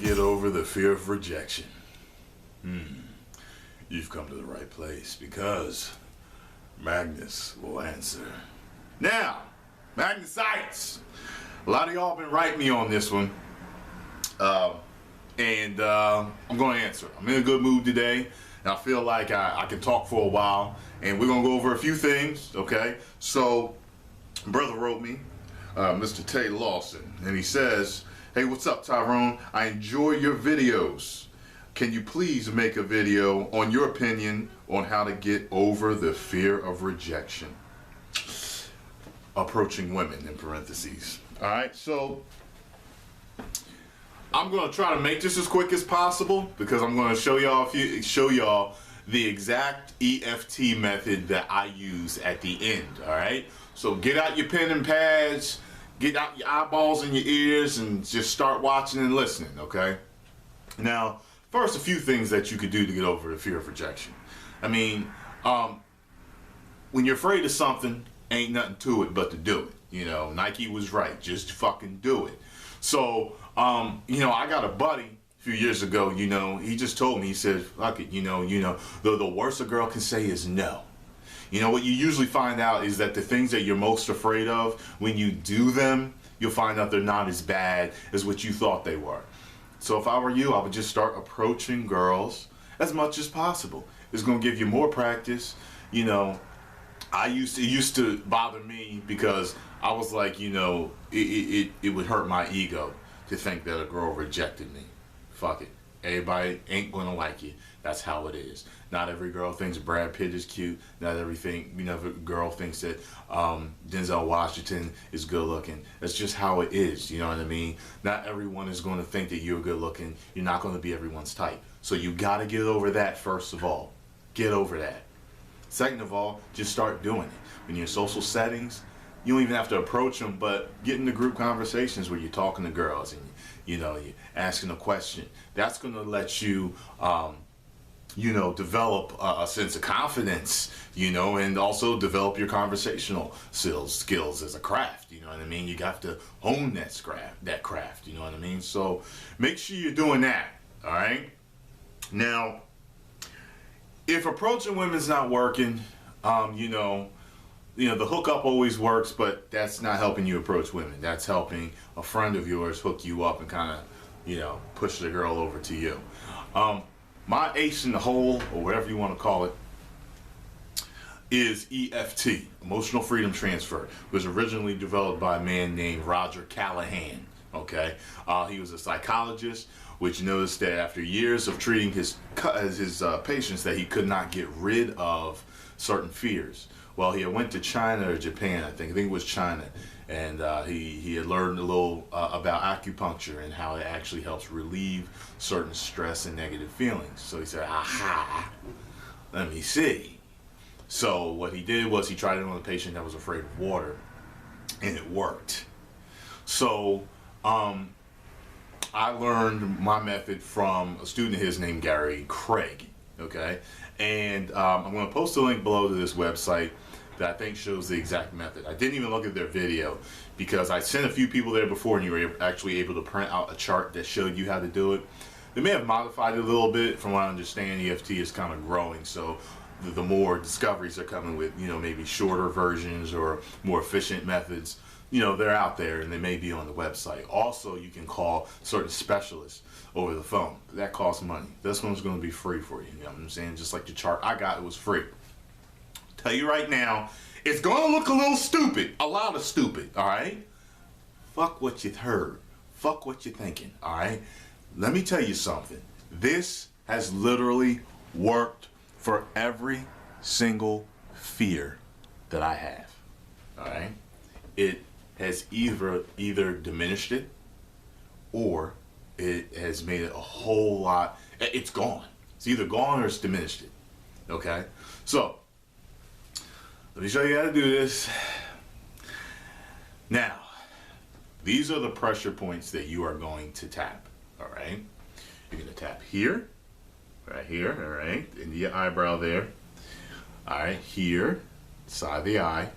get over the fear of rejection? You've come to the right place because Magnus will answer. Now, Magnesites, a lot of y'all been writing me on this one, and I'm going to answer. I'm in a good mood today, and I feel like I can talk for a while, and we're going to go over a few things, okay? So, brother wrote me, Mr. Tay Lawson, and he says, "Hey, what's up, Tyrone? I enjoy your videos. Can you please make a video on your opinion on how to get over the fear of rejection? Approaching women, in parentheses." All right, so I'm going to try to make this as quick as possible because I'm going to show y'all the exact EFT method that I use at the end. All right, so get out your pen and pads, get out your eyeballs and your ears, and just start watching and listening. Okay. Now, first, a few things that you could do to get over the fear of rejection. I mean, when you're afraid of something, ain't nothing to it but to do it. You know, Nike was right. Just fucking do it. So, you know, I got a buddy a few years ago, you know, he just told me, he said, fuck it, you know, the worst a girl can say is no. You know, what you usually find out is that the things that you're most afraid of, when you do them, you'll find out they're not as bad as what you thought they were. So if I were you, I would just start approaching girls as much as possible. It's going to give you more practice. You know, it used to bother me because I was like, you know, it would hurt my ego to think that a girl rejected me. Fuck it. Everybody ain't going to like you. That's how it is. Not every girl thinks Brad Pitt is cute. Not every girl thinks that Denzel Washington is good looking. That's just how it is. You know what I mean? Not everyone is going to think that you're good looking. You're not going to be everyone's type. So you got to get over that first of all. Get over that. Second of all, just start doing it. When you're in social settings, you don't even have to approach them, but get into group conversations where you're talking to girls and you know, you're asking a question. That's going to let you you know, develop a sense of confidence, you know, and also develop your conversational skills as a craft, you know what I mean? You got to hone that craft, you know what I mean? So make sure you're doing that, all right? Now, if approaching women's not working, you know, the hookup always works, but that's not helping you approach women. That's helping a friend of yours hook you up and kind of, you know, push the girl over to you. My ace in the hole, or whatever you want to call it, is EFT, Emotional Freedom Transfer. It was originally developed by a man named Roger Callahan, okay? He was a psychologist, which noticed that after years of treating his patients that he could not get rid of certain fears. Well, he went to China or Japan, I think it was China, and he had learned a little about acupuncture and how it actually helps relieve certain stress and negative feelings. So he said, aha, let me see. So what he did was he tried it on a patient that was afraid of water, and it worked. So I learned my method from a student of his named Gary Craig, okay? And I'm going to post a link below to this website that I think shows the exact method. I didn't even look at their video because I sent a few people there before and you were actually able to print out a chart that showed you how to do it. They may have modified it a little bit. From what I understand, EFT is kind of growing, so the more discoveries are coming with, you know, maybe shorter versions or more efficient methods. You know, they're out there and they may be on the website. Also, you can call certain specialists over the phone. That costs money. This one's going to be free for you. You know what I'm saying? Just like the chart I got, it was free. Tell you right now, it's going to look a little stupid. A lot of stupid, all right? Fuck what you heard. Fuck what you're thinking, all right? Let me tell you something. This has literally worked for every single fear that I have, all right? It has either diminished it or it has made it a whole lot. It's gone. It's either gone or it's diminished it. Okay? So, let me show you how to do this. Now, these are the pressure points that you are going to tap. All right? You're going to tap here, right here, all right, into your eyebrow there. All right, here, side of the eye.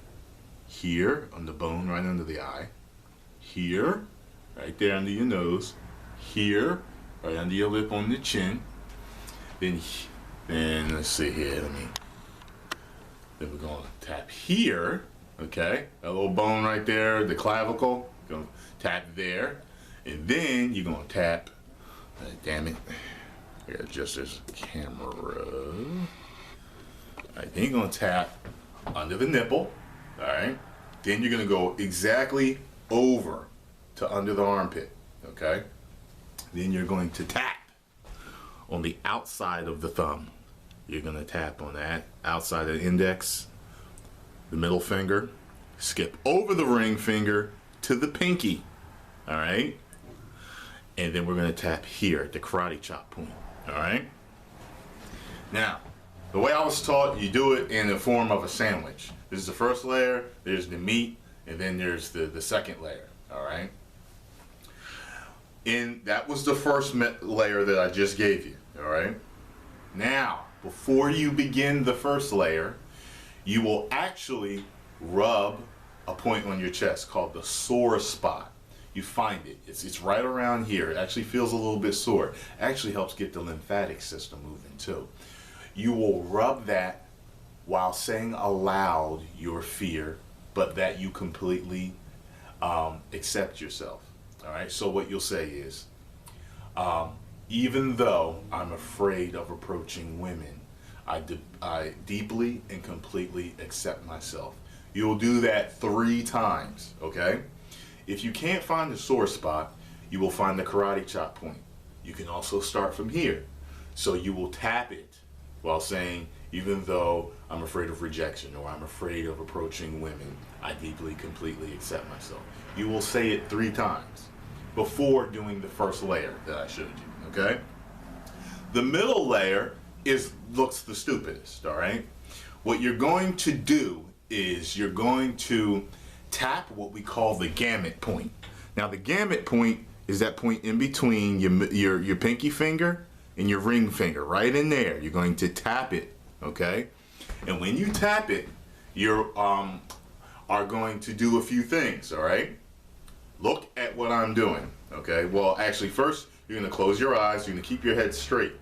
Here on the bone right under the eye, here, right there under your nose, here right under your lip on the chin. Then let's see here. Then we're gonna tap here. Okay, that little bone right there, the clavicle. Gonna tap there, and then you're gonna tap. Damn it! I gotta adjust this camera. All right, then you're gonna tap under the nipple. All right. Then you're gonna go exactly over to under the armpit. Okay. Then you're going to tap on the outside of the thumb. You're gonna tap on that outside of the index, the middle finger, skip over the ring finger to the pinky. All right. And then we're gonna tap here at the karate chop point. All right. Now, the way I was taught, you do it in the form of a sandwich. This is the first layer, there's the meat, and then there's the second layer. All right. And that was the first layer that I just gave you. All right. Now, before you begin the first layer, you will actually rub a point on your chest called the sore spot. You find it. It's right around here. It actually feels a little bit sore. It actually helps get the lymphatic system moving too. You will rub that while saying aloud your fear, but that you completely accept yourself. All right. So what you'll say is, even though I'm afraid of approaching women, I deeply and completely accept myself. You'll do that 3 times, okay? If you can't find the sore spot, you will find the karate chop point. You can also start from here. So you will tap it while saying, even though I'm afraid of rejection or I'm afraid of approaching women, I deeply, completely accept myself. You will say it 3 times before doing the first layer that I showed you, okay? The middle layer looks the stupidest, all right? What you're going to do is you're going to tap what we call the gamut point. Now the gamut point is that point in between your pinky finger and your ring finger, right in there. You're going to tap it, okay? And when you tap it, you are going to do a few things, all right? Look at what I'm doing, okay? Well, actually, first, you're gonna close your eyes. You're gonna keep your head straight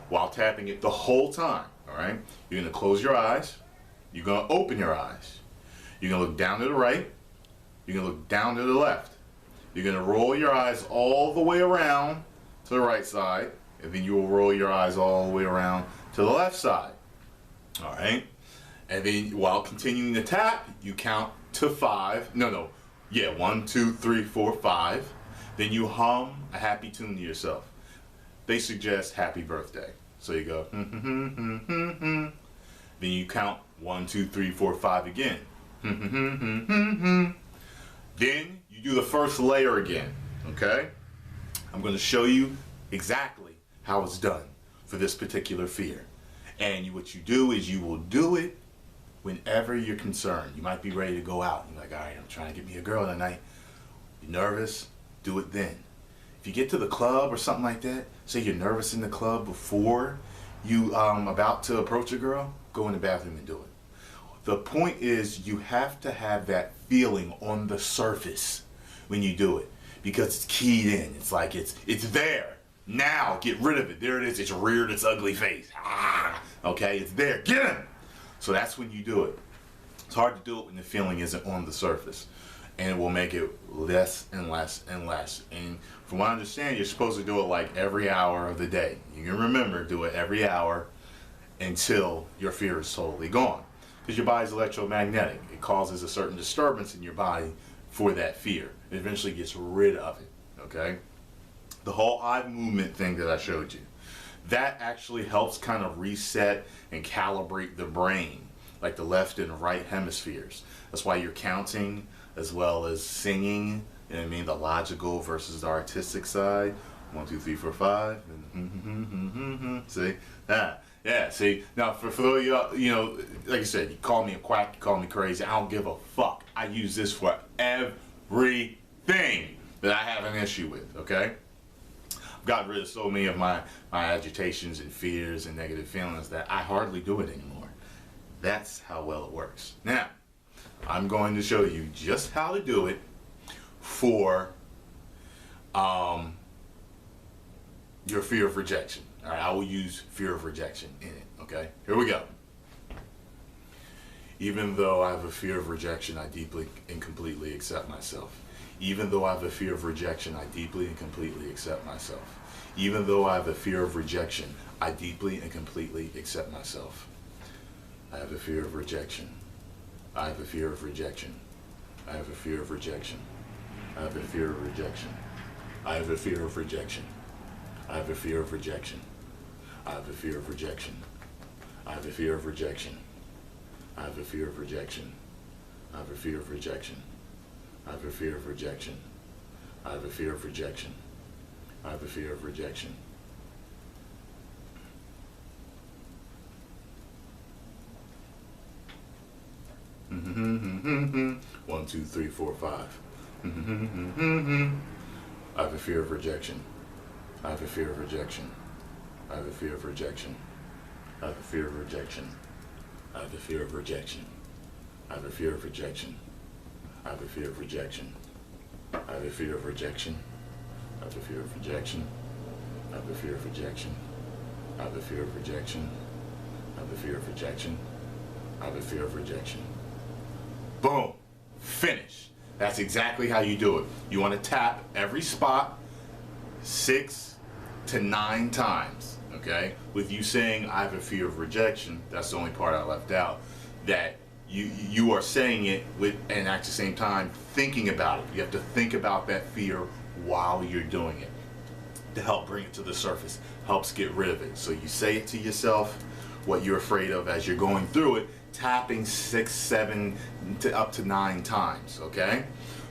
while tapping it the whole time, all right? You're gonna close your eyes. You're gonna open your eyes. You're gonna look down to the right. You're gonna look down to the left. You're gonna roll your eyes all the way around to the right side, and then you will roll your eyes all the way around to the left side, all right? And then while continuing to tap, you count to 5. Yeah, 1, 2, 3, 4, 5. Then you hum a happy tune to yourself. They suggest happy birthday. So you go, Then you count 1, 2, 3, 4, 5 again. Then you do the first layer again, okay? I'm going to show you exactly how it's done for this particular fear. And what you do is you will do it whenever you're concerned. You might be ready to go out. You're like, all right, I'm trying to get me a girl tonight. You're nervous, do it then. If you get to the club or something like that, say you're nervous in the club before you about to approach a girl, go in the bathroom and do it. The point is you have to have that feeling on the surface when you do it, because it's keyed in. It's like it's there. Now get rid of it. There it is. It's reared its ugly face. Okay, it's there. Get him. So that's when you do it. It's hard to do it when the feeling isn't on the surface, and it will make it less and less and less. And from what I understand, you're supposed to do it like every hour of the day. You can remember, do it every hour until your fear is totally gone. Because your body's electromagnetic. It causes a certain disturbance in your body for that fear. It eventually gets rid of it, okay? The whole eye movement thing that I showed you, that actually helps kind of reset and calibrate the brain, like the left and right hemispheres. That's why you're counting as well as singing, you know what I mean? The logical versus the artistic side. 1, 2, 3, 4, 5. See? Yeah, see? Now, for those of you know, like I said, you call me a quack, you call me crazy, I don't give a fuck. I use this for everything that I have an issue with, okay? I've gotten rid of so many of my agitations and fears and negative feelings that I hardly do it anymore. That's how well it works. Now, I'm going to show you just how to do it for your fear of rejection. All right, I will use fear of rejection in it. Okay, here we go. Even though I have a fear of rejection, I deeply and completely accept myself. Even though I have a fear of rejection, I deeply and completely accept myself. Even though I have a fear of rejection, I deeply and completely accept myself. I have a fear of rejection. I have a fear of rejection. I have a fear of rejection. I have a fear of rejection. I have a fear of rejection. I have a fear of rejection. I have a fear of rejection. I have a fear of rejection. I have a fear of rejection. I have a fear of rejection. I have a fear of rejection. I have a fear of rejection. I have a fear of rejection. One, two, three, four, five. I have a fear of rejection. I have a fear of rejection. I have a fear of rejection. I have a fear of rejection. I have a fear of rejection. I have a fear of rejection. I have a fear of rejection. I have a fear of rejection. I have a fear of rejection. I have a fear of rejection. I have a fear of rejection. I have a fear of rejection. I have a fear of rejection. Boom. Finish. That's exactly how you do it. You want to tap every spot 6 to 9 times. Okay? With you saying I have a fear of rejection, that's the only part I left out. That you are saying it with, and at the same time thinking about it. You have to think about that fear while you're doing it to help bring it to the surface, helps get rid of it. So you say it to yourself, what you're afraid of as you're going through it, tapping 6, 7 to up to 9 times. Okay?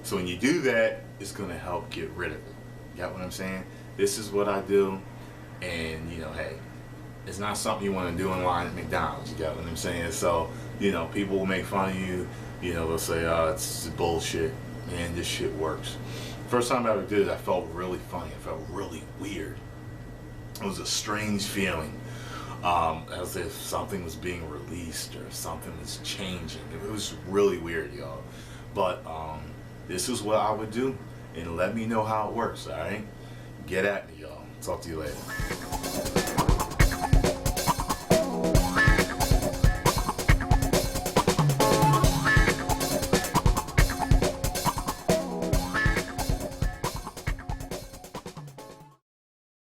So when you do that, it's going to help get rid of it. You got what I'm saying? This is what I do, and you know, hey, it's not something you want to do in line at McDonald's. You got what I'm saying? So, you know, people will make fun of you. You know, they'll say, oh, it's bullshit. Man, this shit works. First time I ever did it, I felt really funny. I felt really weird. It was a strange feeling. As if something was being released or something was changing. It was really weird, y'all. But this is what I would do. And let me know how it works, all right? Get at me, y'all. Talk to you later.